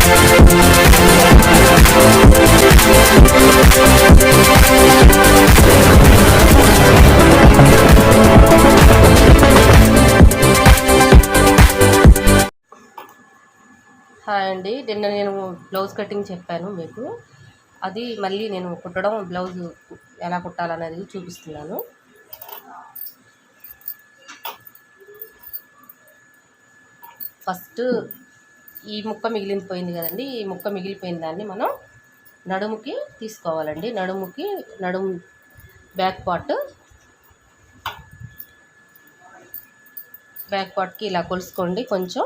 Hi అండి, నిన్న నేను బ్లౌజ్ కటింగ్ చెప్పాను మీకు. అది మళ్ళీ నేను కుట్టడం, బ్లౌజ్ ఎలా కుట్టాలనేది చూపిస్తున్నాను. ఫస్ట్ ఈ ముక్క మిగిలిపోయింది కదండి, ఈ ముక్క మిగిలిపోయిన దాన్ని మనం నడుముకి తీసుకోవాలండి. నడుము బ్యాక్ పార్ట్కి ఇలా కొలుసుకోండి. కొంచెం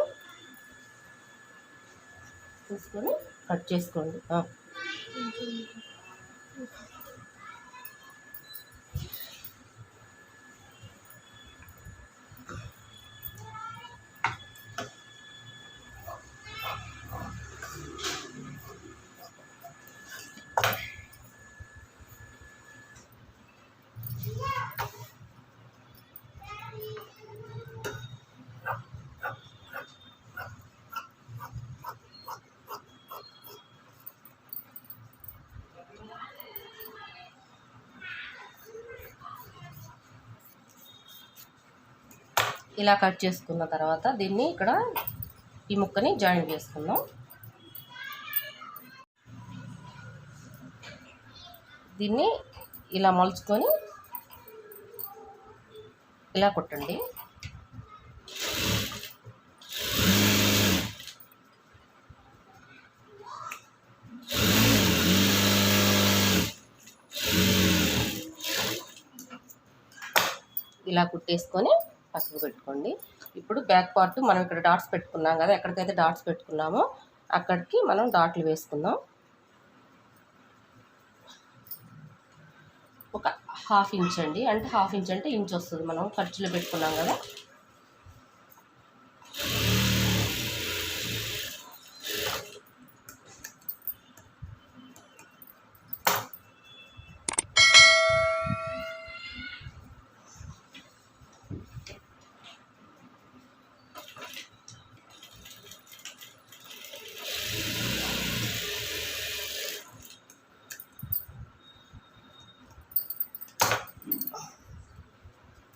తీసుకొని కట్ చేసుకోండి. ఇలా కట్ చేసుకున్న తర్వాత దీన్ని ఇక్కడ ఈ ముక్కని జాయిన్ చేసుకుందాం. దీన్ని ఇలా మలుచుకొని ఇలా కుట్టండి. ఇలా కుట్టేసుకొని పక్కకు పెట్టుకోండి. ఇప్పుడు బ్యాక్ పార్ట్ మనం ఇక్కడ డాట్స్ పెట్టుకున్నాం కదా, ఎక్కడికైతే డాట్స్ పెట్టుకున్నామో అక్కడికి మనం డాట్లు వేసుకుందాం. ఒక ½ ఇంచ్ అండి, అంటే ½ ఇంచ్ అంటే ఇంచ్ వస్తుంది. మనం ఖర్చులో పెట్టుకున్నాం కదా,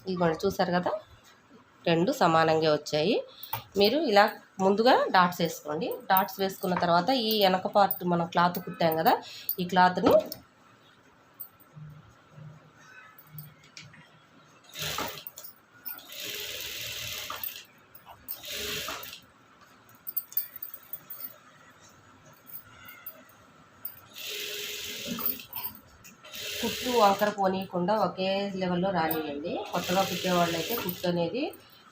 ఇదిగోండి చూసారు కదా, రెండు సమానంగా వచ్చాయి. మీరు ఇలా ముందుగా డాట్స్ వేసుకోండి. డాట్స్ వేసుకున్న తర్వాత ఈ వెనక పార్ట్ మనం క్లాత్ కుట్టాం కదా, ఈ క్లాత్ని కుట్టు వంకర పోనీయకుండా ఒకే లెవెల్లో రానియండి. కొత్తగా కుట్టేవాళ్ళు అయితే కుట్టు అనేది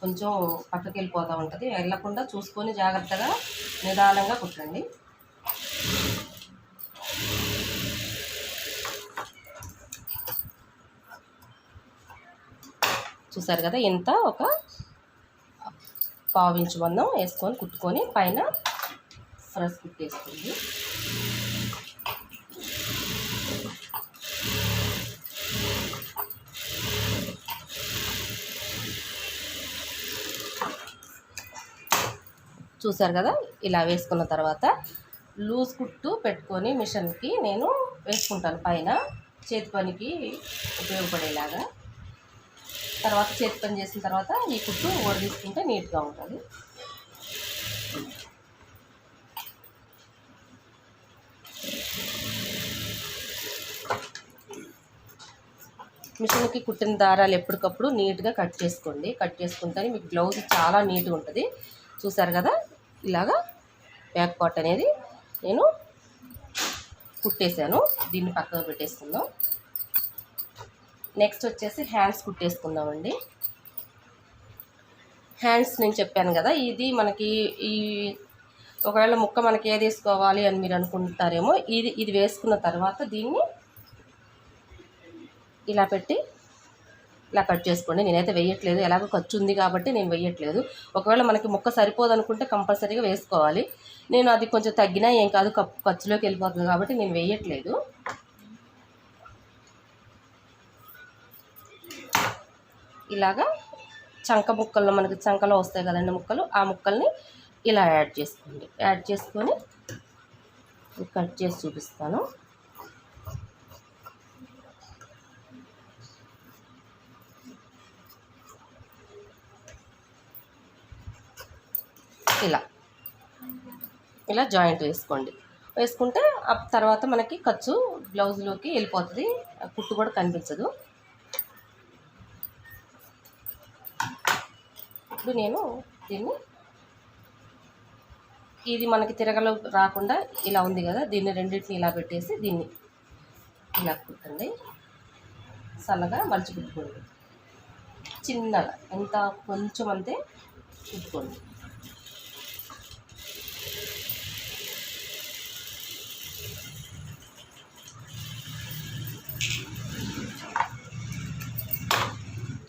కొంచెం పక్కకి వెళ్ళిపోతూ ఉంటుంది. వెళ్ళకుండా చూసుకొని జాగ్రత్తగా నిదానంగా కుట్టండి. చూసారు కదా, ఇంత ఒక ½ ఇంచు మందం వేసుకొని కుట్టుకొని పైన ఫ్రెష్ కుట్టేసుకోండి. చూసారు కదా, ఇలా వేసుకున్న తర్వాత లూజ్ కుట్టు పెట్టుకొని మిషన్కి నేను వేసుకుంటాను పైన, చేతి పనికి ఉపయోగపడేలాగా. తర్వాత చేతి పని చేసిన తర్వాత ఈ కుట్టు తీసుకుంటే నీట్గా ఉంటుంది. మిషన్కి కుట్టిన దారాలు ఎప్పటికప్పుడు నీట్గా కట్ చేసుకోండి. కట్ చేసుకుంటే మీకు బ్లౌజ్ చాలా నీట్గా ఉంటుంది. చూసారు కదా, ఇలాగా బ్యాక్ పార్ట్ అనేది నేను కుట్టేశాను. దీన్ని పక్కకు పెట్టేసుకుందాం. నెక్స్ట్ వచ్చేసి హ్యాండ్స్ కుట్టేసుకుందామండి. హ్యాండ్స్ నేను చెప్పాను కదా, ఇది మనకి ఈ ఒకవేళ ముక్క మనకి ఏది వేసుకోవాలి అని మీరు అనుకుంటారేమో, ఇది వేసుకున్న తర్వాత దీన్ని ఇలా పెట్టి ఇలా కట్ చేసుకోండి. నేనైతే వేయట్లేదు, ఎలాగో ఖర్చు ఉంది కాబట్టి నేను వేయట్లేదు. ఒకవేళ మనకి ముక్క సరిపోదు అనుకుంటే కంపల్సరీగా వేసుకోవాలి. నేను అది కొంచెం తగ్గినా ఏం కాదు, ఖర్చులోకి వెళ్ళిపోతుంది కాబట్టి నేను వేయట్లేదు. ఇలాగా చంక ముక్కల్లో మనకి చంకలో వస్తాయి కదండి ముక్కలు, ఆ ముక్కల్ని ఇలా యాడ్ చేసుకోండి. యాడ్ చేసుకొని కట్ చేసి చూపిస్తాను. ఇలా జాయింట్ వేసుకుంటే తర్వాత మనకి ఖర్చు బ్లౌజ్లోకి వెళ్ళిపోతుంది, కుట్టు కూడా కనిపించదు. ఇప్పుడు నేను ఇది మనకి తిరగలు రాకుండా ఇలా ఉంది కదా, దీన్ని రెండింటిని ఇలా పెట్టేసి దీన్ని ఇలా కుట్టండి. సన్నగా మలిచి కుట్టుకోండి, చిన్నగా ఎంత కొంచెం అంతే కుట్టుకోండి.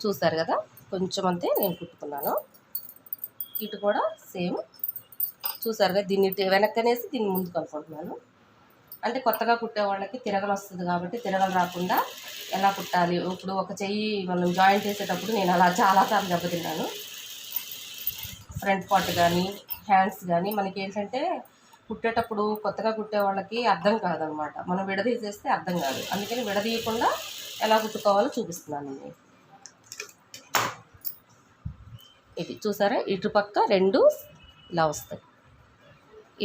చూసారు కదా, కొంచెం అంతే నేను కుట్టుకున్నాను. ఇటు కూడా సేమ్ చూసారు కదా, దీన్ని వెనక్కనేసి దీన్ని ముందుకు అనుకుంటున్నాను. అంటే కొత్తగా కుట్టే వాళ్ళకి తిరగలు వస్తుంది కాబట్టి తిరగలు రాకుండా ఎలా కుట్టాలి. ఇప్పుడు ఒక చెయ్యి మనం జాయింట్ చేసేటప్పుడు నేను అలా చాలాసార్లు దెబ్బతిన్నాను. ఫ్రంట్ పార్ట్ కానీ హ్యాండ్స్ కానీ మనకి ఏంటంటే కుట్టేటప్పుడు కొత్తగా కుట్టే వాళ్ళకి అర్థం కాదనమాట. మనం విడదీసేస్తే అర్థం కాదు. అందుకని విడదీయకుండా ఎలా కుట్టుకోవాలో చూపిస్తున్నాను నేను. ఇది చూసారా, ఇటుపక్క రెండు ఇలా వస్తాయి.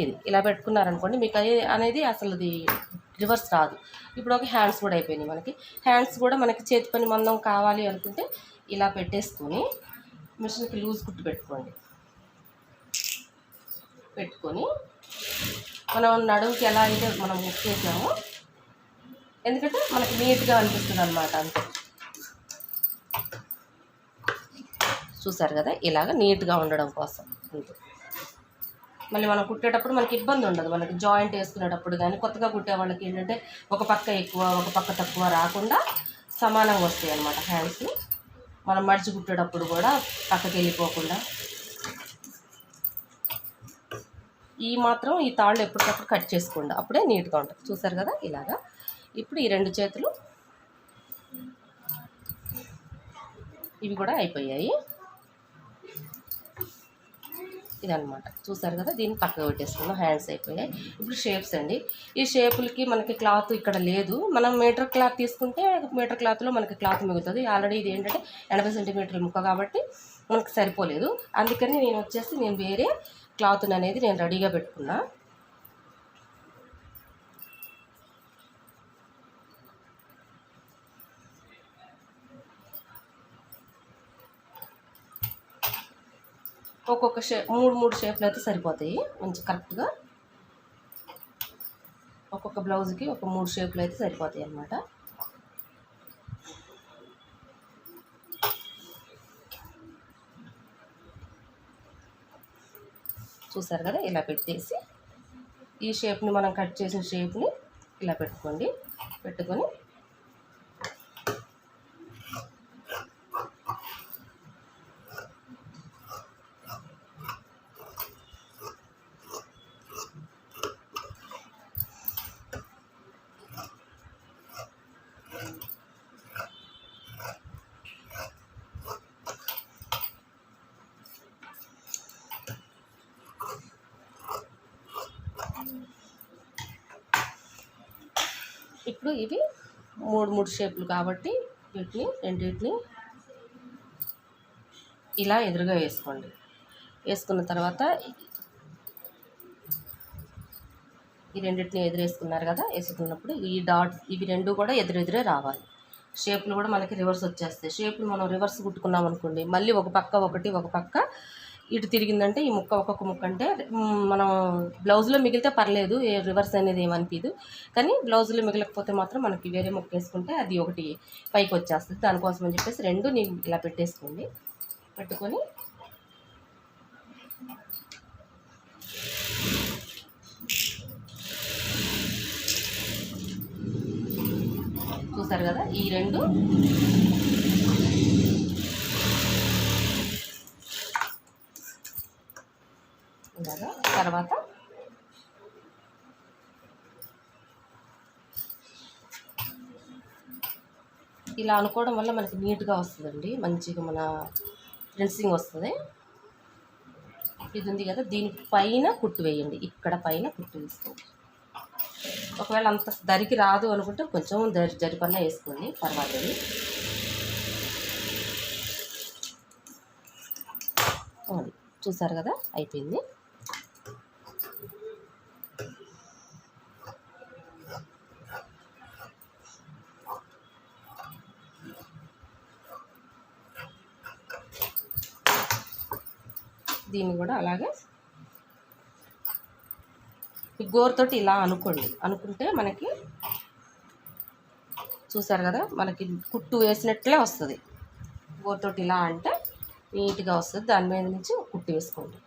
ఇది ఇలా పెట్టుకున్నారనుకోండి, మీకు అనేది అసలు అది రివర్స్ రాదు. ఇప్పుడు ఒక హ్యాండ్స్ కూడా అయిపోయినాయి మనకి. హ్యాండ్స్ కూడా మనకి చేతి పని మందం కావాలి అనుకుంటే ఇలా పెట్టేసుకొని మిషన్కి లూజ్ కుట్టు పెట్టుకొని మనం నడుముకి ఎలా అయితే మనం ముక్ చేసామో, ఎందుకంటే మనకి నీట్గా అనిపిస్తుంది అనమాట. అంతే, చూసారు కదా, ఇలాగ నీట్గా ఉండడం కోసం అంతే. మళ్ళీ మనం కుట్టేటప్పుడు మనకి ఇబ్బంది ఉండదు. మనకి జాయింట్ వేసుకునేటప్పుడు కానీ కొత్తగా కుట్టే వాళ్ళకి ఏంటంటే ఒక పక్క ఎక్కువ ఒక పక్క తక్కువ రాకుండా సమానంగా వస్తాయి అన్నమాట హ్యాండ్స్. మనం మడిచి కుట్టేటప్పుడు కూడా పక్కకి వెళ్ళిపోకుండా ఈ తాళ్ళు ఎప్పటికప్పుడు కట్ చేసుకోండి, అప్పుడే నీట్గా ఉంటుంది. చూసారు కదా ఇలాగా. ఇప్పుడు ఈ రెండు చేతులు ఇవి కూడా అయిపోయాయి. ఇదనమాట, చూసారు కదా, దీన్ని పక్కకు పెట్టేసుకున్నాం. హ్యాండ్స్ అయిపోయాయి. ఇప్పుడు షేప్స్ అండి. ఈ షేపులకి మనకి క్లాత్ ఇక్కడ లేదు. మనం మీటర్ క్లాత్ తీసుకుంటే మీటర్ క్లాత్లో మనకి క్లాత్ మిగులుతుంది. ఆల్రెడీ ఇది ఏంటంటే 80 సెంటీమీటర్ల ముక్క కాబట్టి మనకు సరిపోలేదు. అందుకని నేను వేరే క్లాత్ అనేది నేను రెడీగా పెట్టుకున్నా. ఒక్కొక్క షేప్ మూడు షేప్లు అయితే సరిపోతాయి మంచి కరెక్ట్గా. ఒక్కొక్క బ్లౌజ్కి ఒక 3 షేప్లు అయితే సరిపోతాయి అన్నమాట. చూసారు కదా, ఇలా పెట్టేసి ఈ షేప్ని మనం కట్ చేసిన షేప్ని ఇలా పెట్టుకొని ఇప్పుడు ఇవి 3 షేపులు కాబట్టి రెండింటిని ఇలా ఎదురుగా వేసుకోండి. వేసుకున్న తర్వాత ఈ రెండింటిని ఎదురేసుకున్నారు కదా, వేసుకున్నప్పుడు ఈ డాట్ ఇవి రెండు కూడా ఎదురెదురే రావాలి. షేపులు కూడా మనకి రివర్స్ వచ్చేస్తాయి. షేపులు మనం రివర్స్ కుట్టుకున్నాం అనుకోండి, మళ్ళీ ఒక పక్క ఇటు తిరిగిందంటే ఈ ఒక్కొక్క ముక్క అంటే మనం బ్లౌజ్లో మిగిలితే పర్లేదు, రివర్స్ అనేది ఏమనిపించదు. కానీ బ్లౌజ్లో మిగలకపోతే మాత్రం మనకి వేరే ముక్క వేసుకుంటే అది ఒకటి పైకి వచ్చేస్తుంది. దానికోసం అని చెప్పేసి రెండు నేను ఇలా పెట్టుకొని చూసారు కదా, ఈ రెండు ఇలాగా. తర్వాత ఇలా అనుకోవడం వల్ల మనకి నీట్గా వస్తుందండి, మంచిగా మన ప్రిన్సింగ్ వస్తుంది. ఇది ఉంది కదా, దీనిపైన కుట్టు వేయండి, ఇక్కడ పైన కుట్టు వేసుకోండి. ఒకవేళ అంత దరికి రాదు అనుకుంటే కొంచెం జరిపన్నా వేసుకోండి, పర్వాలేదు. అది చూసారు కదా, అయిపోయింది. దీన్ని కూడా అలాగే గోరుతోటి ఇలా అనుకుంటే మనకి చూసారు కదా, మనకి కుట్టు వేసినట్లే వస్తుంది. గోరుతోటి ఇలా అంటే నీట్గా వస్తుంది. దాని మీద నుంచి కుట్టు వేసుకోండి.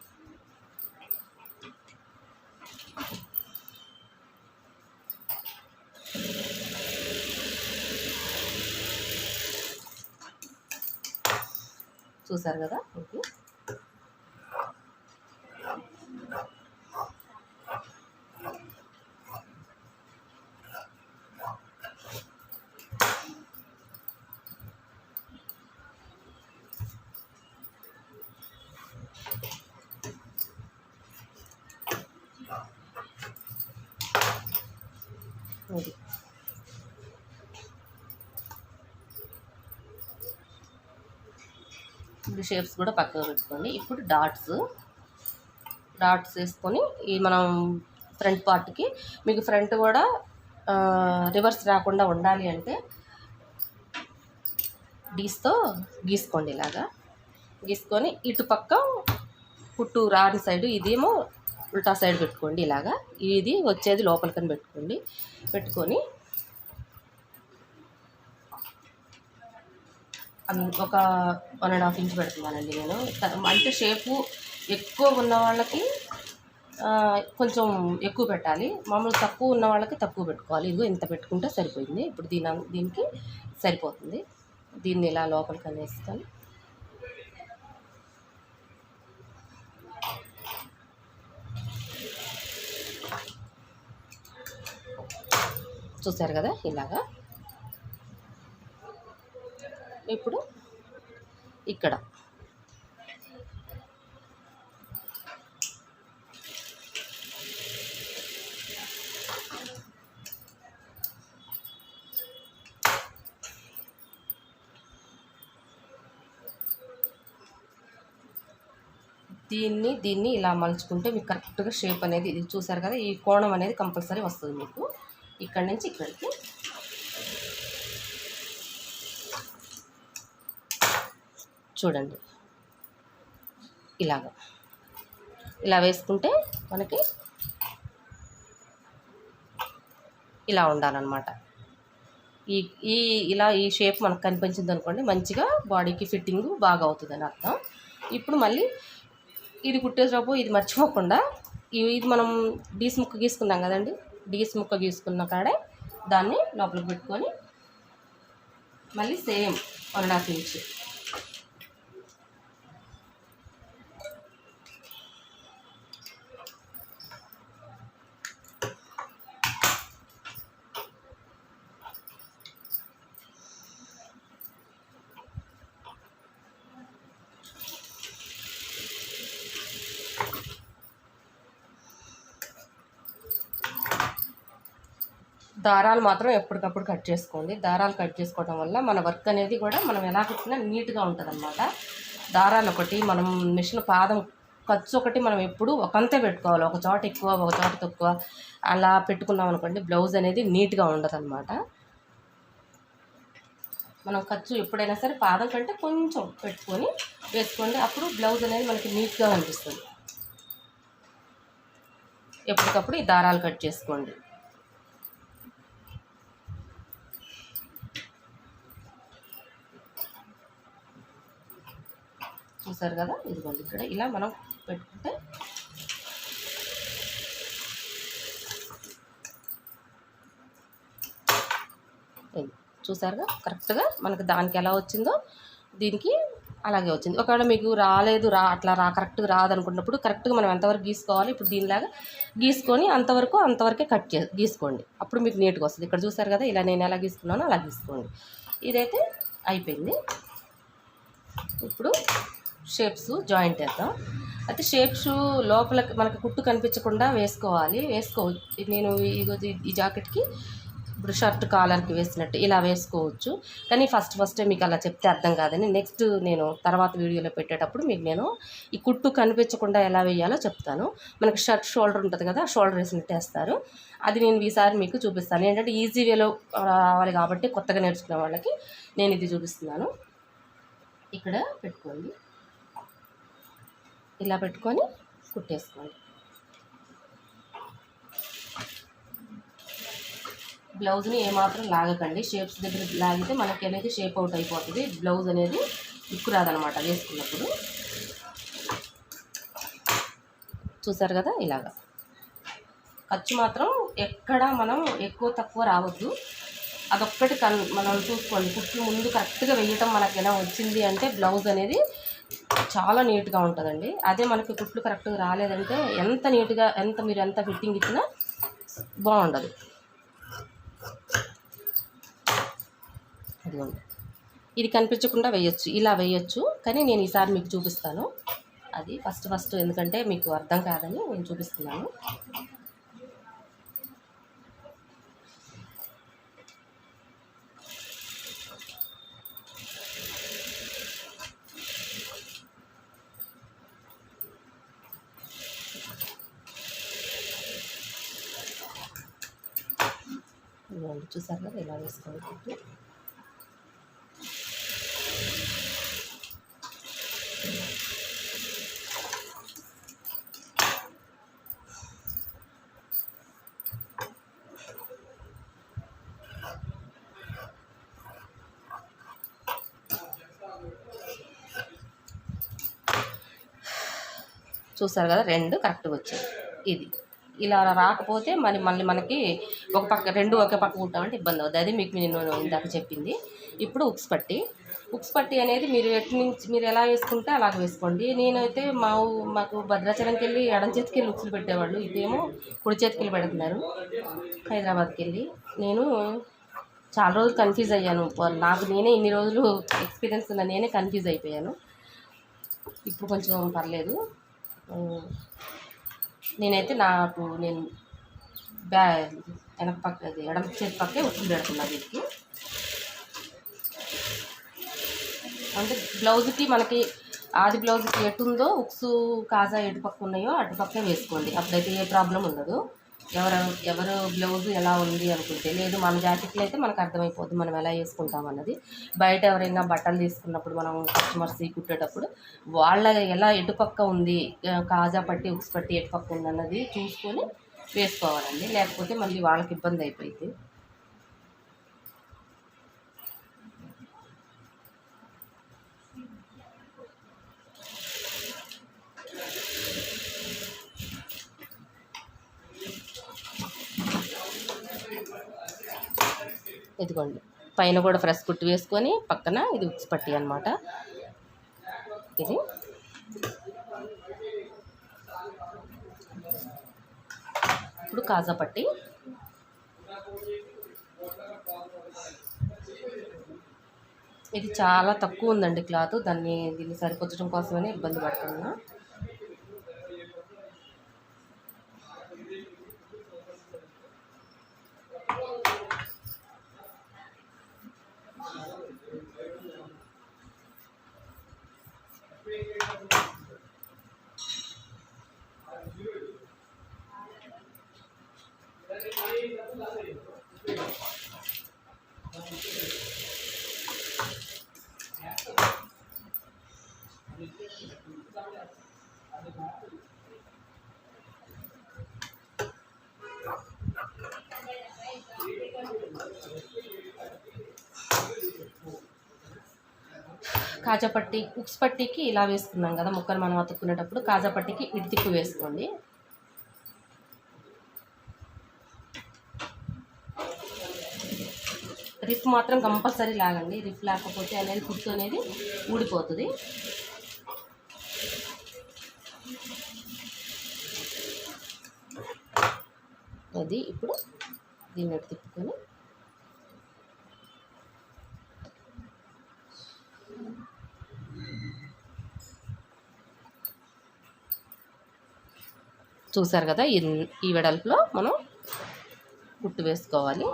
చూసారు కదా, ఓకే. ఇది ఇప్పుడు షేప్స్ కూడా పక్కన పెట్టుకోండి. ఇప్పుడు డాట్స్ వేసుకొని ఈ మనం ఫ్రంట్ పార్ట్కి, మీకు ఫ్రంట్ కూడా రివర్స్ రాకుండా ఉండాలి అంటే డీస్తో గీసుకోండి. ఇలాగా గీసుకొని ఇటు పక్క కుట్టు రాని సైడు, ఇదేమో ఉల్టా సైడ్ పెట్టుకోండి. ఇలాగా ఇది వచ్చేది లోపలికని పెట్టుకొని ఒక 1.5 ఇంచ్ పెడుతున్నానండి నేను. అంటే షేపు ఎక్కువ ఉన్న వాళ్ళకి కొంచెం ఎక్కువ పెట్టాలి, మామూలు తక్కువ ఉన్న వాళ్ళకి తక్కువ పెట్టుకోవాలి. ఇదిగో ఇంత పెట్టుకుంటే సరిపోయింది. ఇప్పుడు దీనికి సరిపోతుంది. దీన్ని ఇలా లోపలికి అనేస్తాను. చూసారు కదా, ఇలాగా. ఇప్పుడు ఇక్కడ దీన్ని ఇలా మలుచుకుంటే మీకు కరెక్ట్గా షేప్ అనేది, ఇది చూసారు కదా, ఈ కోణం అనేది కంపల్సరీ వస్తుంది మీకు. ఇక్కడి నుంచి ఇక్కడికి చూడండి, ఇలా వేసుకుంటే మనకి ఇలా ఉండాలన్నమాట. ఇలా ఈ షేప్ మనకు కనిపించింది అనుకోండి, మంచిగా బాడీకి ఫిట్టింగ్ బాగా అవుతుందని అర్థం. ఇప్పుడు మళ్ళీ ఇది కుట్టేసేటప్పుడు ఇది మర్చిపోకుండా, ఇది మనం డీస్ ముక్క గీసుకున్నాం కదండి, డీస్ ముక్క గీసుకున్న కాడే దాన్ని లోపలికి పెట్టుకొని మళ్ళీ సేమ్ 1.5 ఇంచ్ దారాలు మాత్రం ఎప్పటికప్పుడు కట్ చేసుకోండి. దారాలు కట్ చేసుకోవడం వల్ల మన వర్క్ అనేది కూడా మనం ఎలా కుట్టినా నీట్గా ఉంటుంది అన్నమాట. దారాలు ఒకటి, మనం మిషన్ పాదం ఖర్చు ఒకటి మనం ఎప్పుడు ఒకంతే పెట్టుకోవాలి. ఒక చోట ఎక్కువ, ఒక చోట తక్కువ అలా పెట్టుకున్నాం అనుకోండి, బ్లౌజ్ అనేది నీట్గా ఉండదు అన్నమాట. మనం ఖర్చు ఎప్పుడైనా సరే పాదం కంటే కొంచెం పెట్టుకొని వేసుకోండి, అప్పుడు బ్లౌజ్ అనేది మనకి నీట్గా అనిపిస్తుంది. ఎప్పటికప్పుడు ఈ దారాలు కట్ చేసుకోండి. చూసారు కదా, ఇదిగోండి ఇక్కడ ఇలా మనం పెట్టుకుంటే చూసారుగా కరెక్ట్గా మనకు దానికి ఎలా వచ్చిందో దీనికి అలాగే వచ్చింది. ఒకవేళ మీకు అట్లా కరెక్ట్గా రాదనుకున్నప్పుడు కరెక్ట్గా మనం ఎంతవరకు గీసుకోవాలి, ఇప్పుడు దీనిలాగా గీసుకొని అంతవరకే గీసుకోండి. అప్పుడు మీకు నీట్గా వస్తుంది. ఇక్కడ చూసారు కదా, ఇలా నేను ఎలా గీసుకున్నానో అలా గీసుకోండి. ఇదైతే అయిపోయింది. ఇప్పుడు షేప్స్ జాయింట్ వేద్దాం. అయితే షేప్స్ లోపల మనకు కుట్టు కనిపించకుండా వేసుకోవాలి. నేను ఈ జాకెట్కి ఇప్పుడు షర్ట్ కాలర్కి వేసినట్టు ఇలా వేసుకోవచ్చు. కానీ ఫస్ట్ మీకు అలా చెప్తే అర్థం కాదని నెక్స్ట్ నేను తర్వాత వీడియోలో పెట్టేటప్పుడు మీకు నేను ఈ కుట్టు కనిపించకుండా ఎలా వేయాలో చెప్తాను. మనకి షర్ట్ షోల్డర్ ఉంటుంది కదా, షోల్డర్ వేసినట్టు వేస్తారు. అది నేను ఈసారి మీకు చూపిస్తాను. ఏంటంటే ఈజీ వేలో రావాలి కాబట్టి కొత్తగా నేర్చుకునే వాళ్ళకి నేను ఇది చూపిస్తున్నాను. ఇక్కడ పెట్టుకోండి, ఇలా పెట్టుకొని కుట్టేసుకోండి. బ్లౌజ్ని ఏమాత్రం లాగకండి. షేప్స్ దగ్గర లాగితే మనకి అనేది షేప్ అవుట్ అయిపోతుంది. బ్లౌజ్ అనేది ఉక్కు రాదనమాట వేసుకున్నప్పుడు. చూసారు కదా, ఇలాగా ఖర్చు మాత్రం ఎక్కడ మనం ఎక్కువ తక్కువ రావద్దు. అదొక్కటి మనం చూసుకోండి. కుట్లు ముందు కరెక్ట్గా వేయటం మనకి ఎలా వచ్చింది అంటే బ్లౌజ్ అనేది చాలా నీట్గా ఉంటుందండి. అదే మనకి కుట్లు కరెక్ట్గా రాలేదంటే ఎంత నీట్గా మీరు ఎంత ఫిట్టింగ్ ఇచ్చినా బాగుండదు. అదిగోండి, ఇది కనిపించకుండా వేయచ్చు, ఇలా వేయచ్చు. కానీ నేను ఈసారి మీకు చూపిస్తాను. అది ఫస్ట్ ఎందుకంటే మీకు అర్థం కాదని నేను చూపిస్తున్నాను. చూసారు కదా, ఇలా వేసుకోవాలి. చూసారు కదా, రెండు కరెక్ట్గా వచ్చాయి. ఇది ఇలా రాకపోతే మళ్ళీ మనకి ఒక పక్క రెండు ఒకే పక్క కుట్టామంటే ఇబ్బంది అవుతుంది. అది మీకు నేను ఇందాక చెప్పింది. ఇప్పుడు ఉక్స్ పట్టి అనేది మీరు ఎలా వేసుకుంటే అలాగ వేసుకోండి. నేనైతే మాకు భద్రాచలంకి వెళ్ళి ఎడం చేతికి వెళ్ళి ఉక్సులు పెట్టేవాళ్ళు. ఇదేమో కుడి చేతికి వెళ్ళి పెడుతున్నారు హైదరాబాద్కి వెళ్ళి. నేను చాలా రోజులు కన్ఫ్యూజ్ అయ్యాను. నాకు నేనే ఇన్ని రోజులు ఎక్స్పీరియన్స్ ఉన్న నేనే కన్ఫ్యూజ్ అయిపోయాను. ఇప్పుడు కొంచెం పర్లేదు. నేనైతే నేను వెనక పక్క ఎడమ చేతి పక్కే ఉక్కులు పెడుతున్నా వీటికి. అంటే బ్లౌజ్కి మనకి ఆది బ్లౌజ్కి ఎటుందో ఉక్సు కాజా ఎటు పక్క ఉన్నాయో అటు పక్కే వేసుకోండి. అప్పుడైతే ఏ ప్రాబ్లం ఉండదు. ఎవరు బ్లౌజ్ ఎలా ఉంది అనుకుంటే, లేదు మన జాకెట్లో అయితే మనకు అర్థమైపోద్ది మనం ఎలా వేసుకుంటాం అన్నది. బయట ఎవరైనా బట్టలు తీసుకున్నప్పుడు మనం కస్టమర్స్ కుట్టేటప్పుడు వాళ్ళ ఎలా ఎటుపక్క ఉంది, కాజా పట్టి ఉక్స్ పట్టి ఎటుపక్క ఉంది అన్నది చూసుకొని వేసుకోవాలండి. లేకపోతే మళ్ళీ వాళ్ళకి ఇబ్బంది అయిపోయింది. ఇదిగోండి, పైన కూడా ఫ్రెష్ కుట్టి వేసుకొని పక్కన ఇది ఉక్స్ పట్టి అనమాట. ఇది ఇప్పుడు కాజా పట్టి. ఇది చాలా తక్కువ ఉందండి క్లాత్. దీన్ని సరిపోర్చడం కోసమని ఇబ్బంది పడుతున్నా. కాజా పట్టి ఉక్స్ పట్టీకి ఇలా వేసుకున్నాం కదా, ముక్కలు మనం అతుక్కునేటప్పుడు కాజా పట్టీకి ఇటు తిప్పి వేసుకోండి. రిఫ్ మాత్రం కంపల్సరీ లాగండి. రిఫ్ లేకపోతే అనేది కుట్టు అనేది ఊడిపోతుంది. అది ఇప్పుడు దీన్ని తిప్పుకొని చూసారు కదా, ఈ వెడల్పులో మనం కుట్టు వేసుకోవాలి.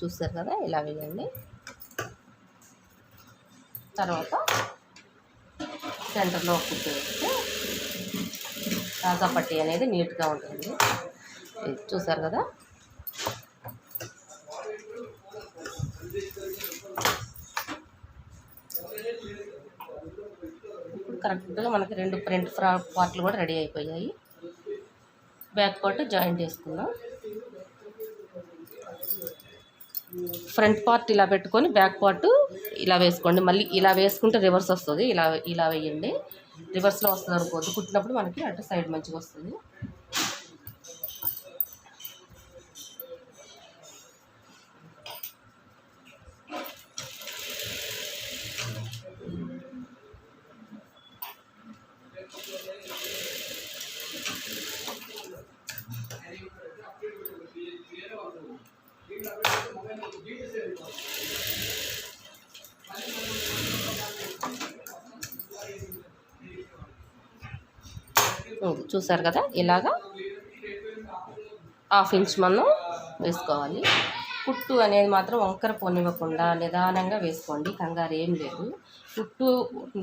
చూస్తారు కదా, ఇలా వేయండి. తర్వాత సెంటర్లో కుట్టు వేస్తే తాజా పట్టీ అనేది నీట్గా ఉంటుంది. చూసారు కదా, ఇప్పుడు కరెక్ట్గా మనకి 2 ఫ్రంట్ పార్ట్లు కూడా రెడీ అయిపోయాయి. బ్యాక్ పార్ట్ జాయింట్ వేసుకుందాం. ఫ్రంట్ పార్ట్ ఇలా పెట్టుకొని బ్యాక్ పార్ట్ ఇలా వేసుకోండి. మళ్ళీ ఇలా వేసుకుంటే రివర్స్ వస్తుంది. ఇలా వేయండి. రివర్స్లో వస్తుంది అనుకోవద్దు. కుట్టినప్పుడు మనకి అటు సైడ్ మంచిగా వస్తుంది. చూసారు కదా, ఇలాగా 1/2 ఇంచ్ మనం వేసుకోవాలి. కుట్టు అనేది మాత్రం వంకర పొనివ్వకుండా నిదానంగా వేసుకోండి. కంగారు ఏం లేదు. కుట్టు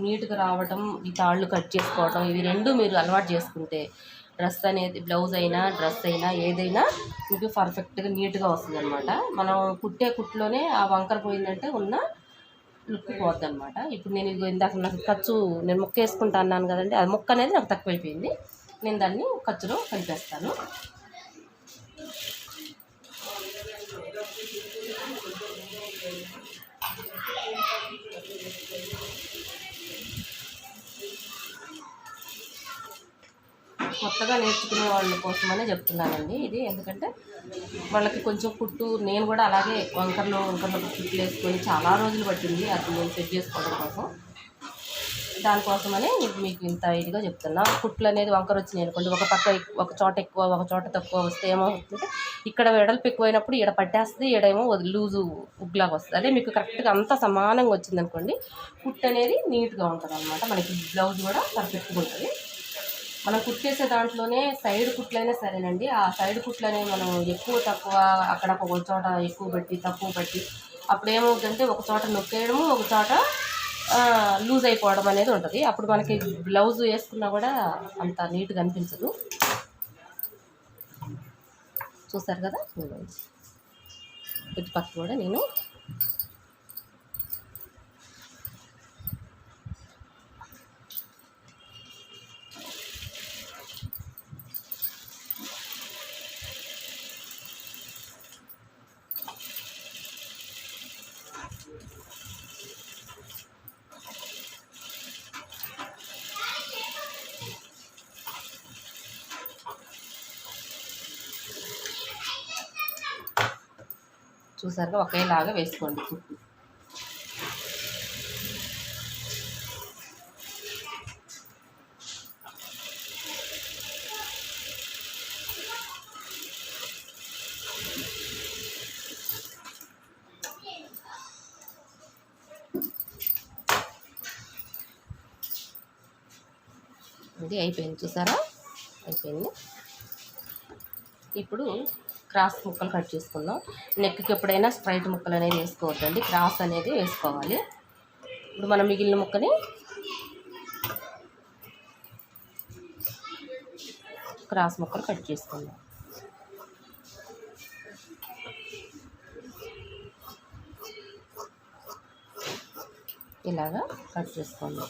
నీట్గా రావటం, ఈ తాళ్ళు కట్ చేసుకోవటం, ఇవి రెండు మీరు అలవాటు చేసుకుంటే డ్రెస్ అనేది, బ్లౌజ్ అయినా డ్రెస్ అయినా ఏదైనా మీకు పర్ఫెక్ట్గా నీట్గా వస్తుంది అనమాట. మనం కుట్టే కుట్టులోనే ఆ వంకర పోయిందంటే ఉన్న లుక్ పోద్ది అనమాట. ఇప్పుడు నేను ఇందాక నాకు ఖర్చు నేను ముక్క వేసుకుంటా అన్నాను కదండి, అది ముక్క అనేది నాకు తక్కువైపోయింది. నేను దాన్ని ఖర్చులో కలిపేస్తాను. కొత్తగా నేర్చుకునే వాళ్ళ కోసమనే చెప్తున్నానండి ఇది. ఎందుకంటే వాళ్ళకి కొంచెం కుట్టు, నేను కూడా అలాగే వంకర్లో కుట్లు వేసుకొని చాలా రోజులు పట్టింది అది నేను సెట్ చేసుకోవడం కోసం. దానికోసమనే మీకు ఇంత ఇదిగా చెప్తున్నా. కుట్లు అనేది వంకర వచ్చినాయి అనుకోండి, ఒక చోట ఎక్కువ ఒక చోట తక్కువ వస్తే ఏమవుతుందంటే ఇక్కడ వెడల్పు ఎక్కువైనప్పుడు ఈడ పట్టేస్తుంది, ఈడేమో లూజు ఉగ్లాగా వస్తుంది. అదే మీకు కరెక్ట్గా అంతా సమానంగా వచ్చింది అనుకోండి, కుట్టు అనేది నీట్గా ఉంటుంది అనమాట. మనకి బ్లౌజ్ కూడా పర్ఫెక్ట్గా ఉంటుంది. మనం కుట్టేసే దాంట్లోనే సైడ్ కుట్లైనా సరేనండి, ఆ సైడ్ కుట్లు అనేవి మనం ఎక్కువ తక్కువ అక్కడ ఒక చోట ఎక్కువ పెట్టి తక్కువ పెట్టి అప్పుడు ఏమవుతుందంటే ఒక చోట నొక్కేయడము, ఒక చోట లూజ్ అయిపోవడం అనేది ఉంటుంది. అప్పుడు మనకి బ్లౌజ్ వేసుకున్నా కూడా అంత నీట్గా అనిపించదు. చూసారు కదా, ఇటు పక్క కూడా నేను చూసారుగా ఒకేలాగా వేసుకోండి కుట్టు. ఇది అయిపోయింది. చూసారా, అయిపోయింది. ఇప్పుడు క్రాస్ ముక్కలు కట్ చేసుకుందాం. నెక్కి ఎప్పుడైనా స్ట్రైట్ ముక్కలు అనేది వేసుకోవద్దండి, క్రాస్ అనేది వేసుకోవాలి. ఇప్పుడు మనం మిగిలిన ముక్కని క్రాస్ ముక్కలు కట్ చేసుకుందాం. ఇలాగా కట్ చేసుకుందాం.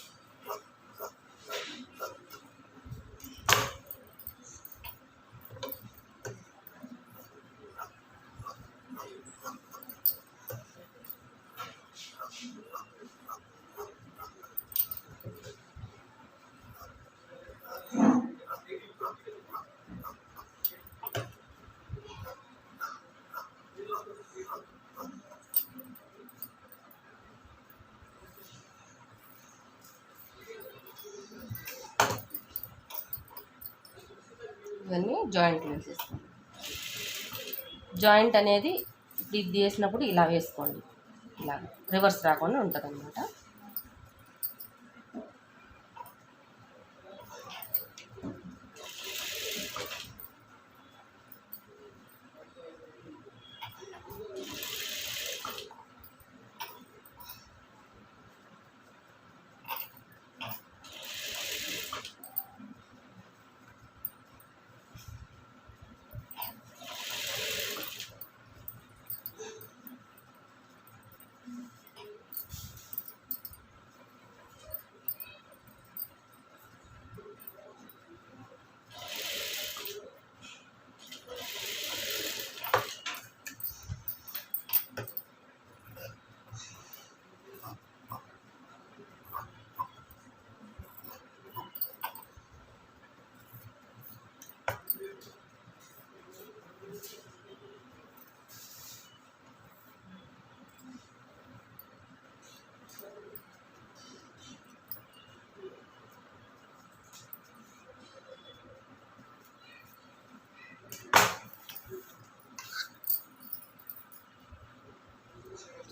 దీన్ని జాయింట్లు వేసేసుకోండి. జాయింట్ అనేది ఇది వేసినప్పుడు ఇలా వేసుకోండి, ఇలా రివర్స్ రాకుండా ఉంటుంది అన్నమాట.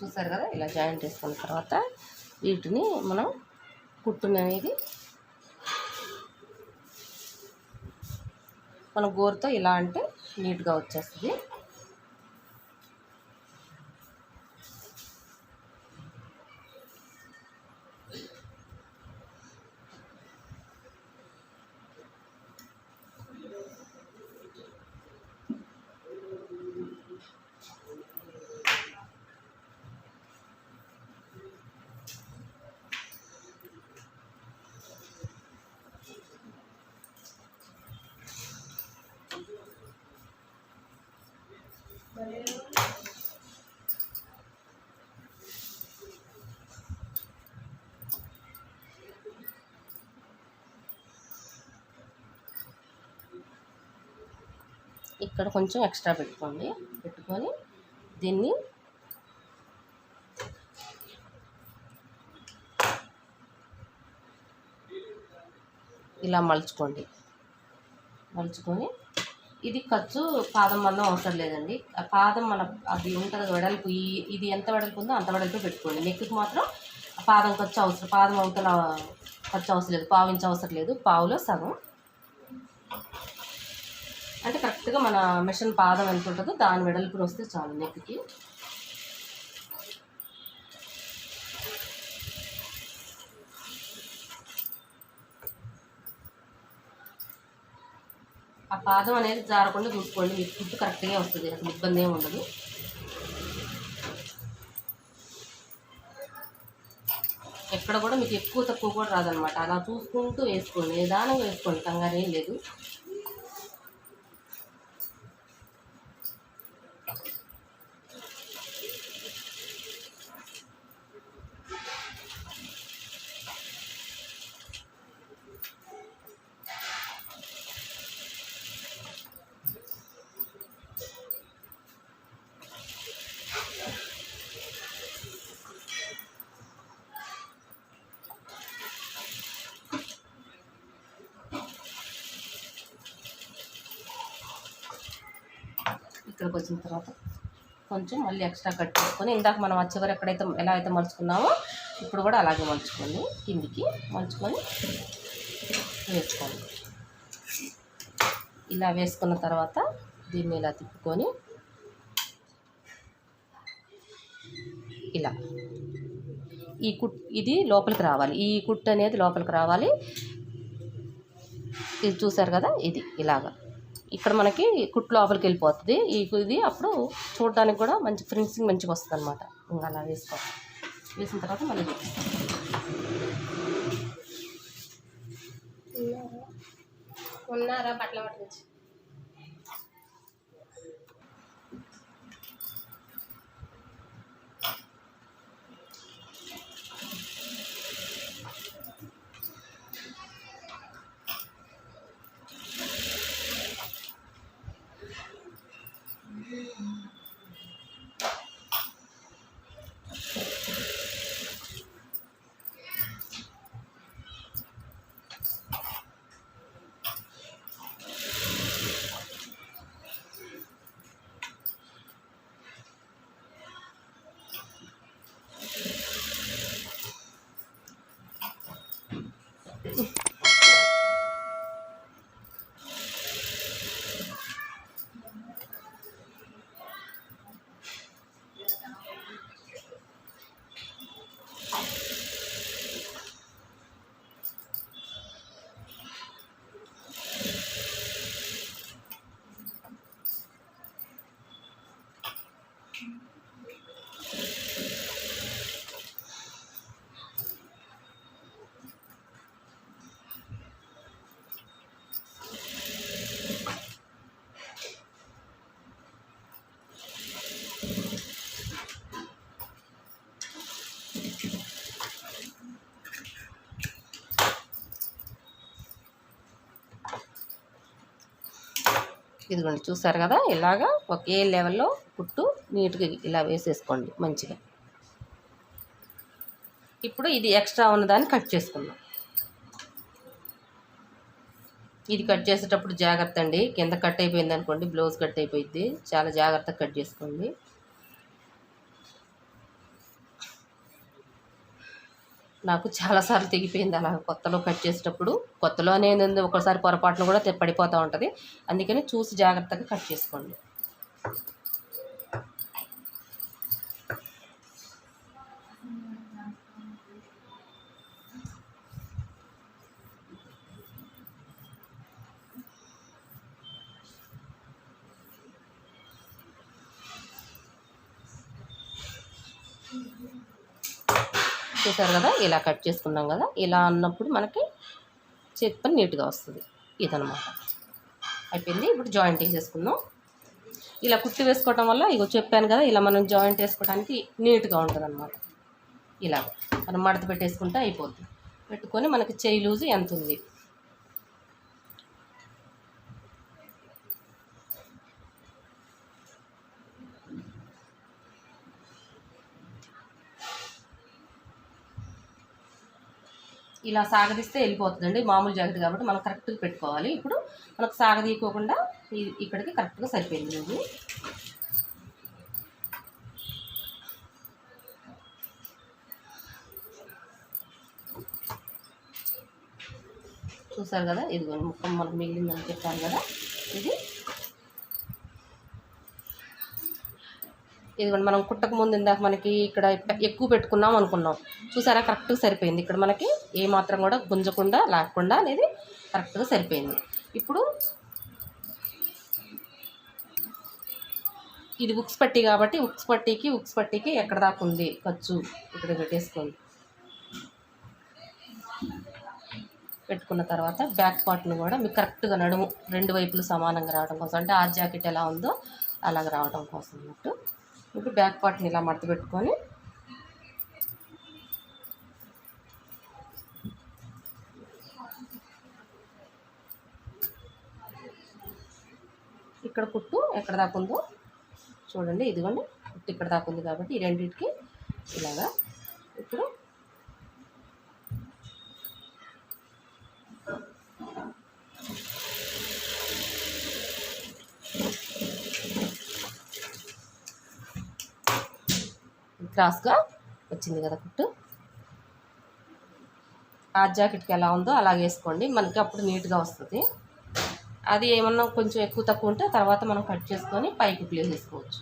చూసారు కదా, ఇలా జాయింట్ వేసుకున్న తర్వాత వీటిని మనం కుట్టుని అనేది మన గోరుతో ఇలా అంటే నీట్గా వచ్చేస్తుంది. ఇక్కడ కొంచెం ఎక్స్ట్రా పెట్టుకొని దీన్ని ఇలా మలుచుకొని ఇది ఖర్చు పాదం మందం అవసరం లేదండి. ఆ పాదం మన అది ఉంటుంది వెడల్పు, ఇది ఎంత వెడల్పు ఉందో అంత వెడల్పు పెట్టుకోండి. నెక్కి మాత్రం పాదం ఖర్చు అవసరం, పాదం అవతల ఖర్చు అవసరం లేదు, పావించి అవసరం లేదు, పావులో సగం. అంటే కరెక్ట్గా మన మిషన్ పాదం ఎంత ఉంటుందో దాని వెడల్పుని వస్తే చాలు నెక్కి. ఆ పాదం అనేది జారకుండా చూసుకోండి, మీకు ఫుడ్ కరెక్ట్గా వస్తుంది, అసలు ఇబ్బంది ఏమి ఉండదు. ఎక్కడ కూడా మీకు ఎక్కువ తక్కువ కూడా రాదనమాట. అలా చూసుకుంటూ వేసుకోండి, నిదానంగా వేసుకోండి, కంగారు ఏం లేదు. ఇక్కడికి వచ్చిన తర్వాత కొంచెం మళ్ళీ ఎక్స్ట్రా కట్ చేసుకొని ఇందాక మనం చివరి ఎక్కడైతే ఎలా అయితే మలుచుకున్నామో ఇప్పుడు కూడా అలాగే మలుచుకొని కిందికి మలుచుకొని వేసుకోండి. ఇలా వేసుకున్న తర్వాత దీన్ని ఇలా తిప్పుకొని ఇలా ఇది లోపలికి రావాలి, ఈ కుట్టు అనేది లోపలికి రావాలి. ఇది చూసారు కదా, ఇది ఇలాగా ఇక్కడ మనకి కుట్టు లోపలికి వెళ్ళిపోతుంది. ఇది అప్పుడు చూడడానికి కూడా మంచి ఫినిషింగ్ మంచిగా వస్తుంది అనమాట. ఇంకా అలా వేసుకోవాలి. వేసిన తర్వాత మళ్ళీ ఉన్నారా బట్టలు పట్టుకొచ్చి ఇదిగోండి చూసారు కదా, ఇలాగా ఒకే లెవెల్లో కుట్టు నీట్గా ఇలా వేసేసుకోండి మంచిగా. ఇప్పుడు ఇది ఎక్స్ట్రా ఉన్నదాన్ని కట్ చేసుకుందాం. ఇది కట్ చేసేటప్పుడు జాగ్రత్త అండి, కింద కట్ అయిపోయింది అనుకోండి బ్లౌజ్ కట్ అయిపోయింది, చాలా జాగ్రత్తగా కట్ చేసుకోండి. నాకు చాలాసార్లు తెగిపోయింది అలా కొత్తలో కట్ చేసేటప్పుడు. కొత్తలో అనేది ఒకసారి పొరపాటును కూడా పడిపోతూ ఉంటుంది, అందుకని చూసి జాగ్రత్తగా కట్ చేసుకోండి. చూసారు కదా, ఇలా కట్ చేసుకున్నాం కదా, ఇలా అన్నప్పుడు మనకి చేతి పని నీట్గా వస్తుంది. ఇదనమాట అయిపోయింది. ఇప్పుడు జాయింట్ వేసేసుకుందాం. ఇలా కుట్టి వేసుకోవటం వల్ల ఇగో చెప్పాను కదా, ఇలా మనం జాయింట్ వేసుకోవడానికి నీట్గా ఉంటుంది అనమాట. ఇలా మనం మడత పెట్టేసుకుంటే అయిపోతుంది. పెట్టుకొని మనకి చెయ్యి లూజు ఎంత ఉంది ఇలా సాగదీస్తే వెళ్ళిపోతుందండి. మామూలు జాకెట్ కాబట్టి మనం కరెక్ట్గా పెట్టుకోవాలి. ఇప్పుడు మనకు సాగదీయకోకుండా ఇక్కడికి కరెక్ట్గా సరిపోయింది. నువ్వు చూసారు కదా, ఇదిగో ముఖం మనకు మిగిలిందని చెప్పాను కదా, ఇదిగోండి మనం కుట్టక ముందు ఇందాక మనకి ఇక్కడ ఎక్కువ పెట్టుకున్నాం అనుకున్నాం, చూసారా కరెక్ట్గా సరిపోయింది. ఇక్కడ మనకి ఏ మాత్రం కూడా గుంజకుండా లేకుండా అనేది కరెక్ట్గా సరిపోయింది. ఇప్పుడు ఇది ఉక్స్ పట్టీ కాబట్టి ఉక్స్ పట్టీకి ఎక్కడ దాకా ఉంది ఖర్చు ఇక్కడ పెట్టేసుకోండి. పెట్టుకున్న తర్వాత బ్యాక్ పార్ట్ను కూడా మీకు కరెక్ట్గా నడుము రెండు వైపులు సమానంగా రావడం కోసం, అంటే ఆ జాకెట్ ఎలా ఉందో అలాగ రావడం కోసం అన్నట్టు. ఇప్పుడు బ్యాక్ పార్ట్ని ఇలా మడత పెట్టుకొని ఇక్కడ కుట్టు ఎక్కడ దాకా ఉందో చూడండి. ఇదిగోండి కుట్టు ఇక్కడ దాకా ఉంది కాబట్టి ఈ రెండింటికి ఇలాగా ఇప్పుడు క్రాస్గా వచ్చింది కదా కుట్టు. ఆ జాకెట్కి ఎలా ఉందో అలాగే వేసుకోండి, మనకి అప్పుడు నీట్గా వస్తుంది. అది ఏమన్నా కొంచెం ఎక్కువ తక్కువ ఉంటే తర్వాత మనం కట్ చేసుకొని పైకి ప్లేస్ చేసుకోవచ్చు.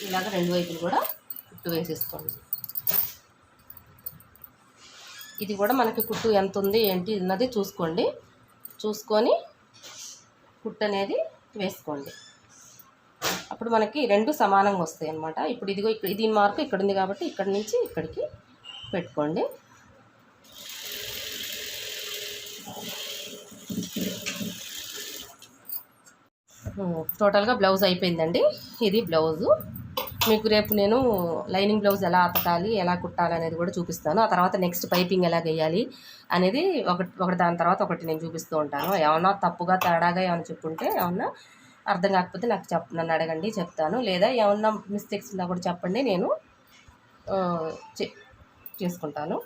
ఇలాగ రెండు వైపులు కూడా కుట్టు వేసేసుకోండి. ఇది కూడా మనకి కుట్టు ఎంత ఉంది ఏంటి అన్నది చూసుకోండి, చూసుకొని కుట్టు అనేది వేసుకోండి. అప్పుడు మనకి రెండు సమానంగా వస్తాయి అన్నమాట. ఇప్పుడు ఇదిగో దీని మార్కు ఇక్కడ ఉంది కాబట్టి ఇక్కడి నుంచి ఇక్కడికి పెట్టుకోండి. టోటల్గా బ్లౌజ్ అయిపోయిందండి. ఇది బ్లౌజు. మీకు రేపు నేను లైనింగ్ బ్లౌజ్ ఎలా అతకాలి ఎలా కుట్టాలి అనేది కూడా చూపిస్తాను. ఆ తర్వాత నెక్స్ట్ పైపింగ్ ఎలా వేయాలి అనేది ఒకటి దాని తర్వాత ఒకటి నేను చూపిస్తూ ఉంటాను. ఏమన్నా తప్పుగా తేడాగా ఏమైనా చెప్పుంటే ఏమన్నా అర్థం కాకపోతే నన్ను అడగండి, చెప్తాను. లేదా ఏమన్నా మిస్టేక్స్ ఉన్నా కూడా చెప్పండి, నేను చేసుకుంటాను.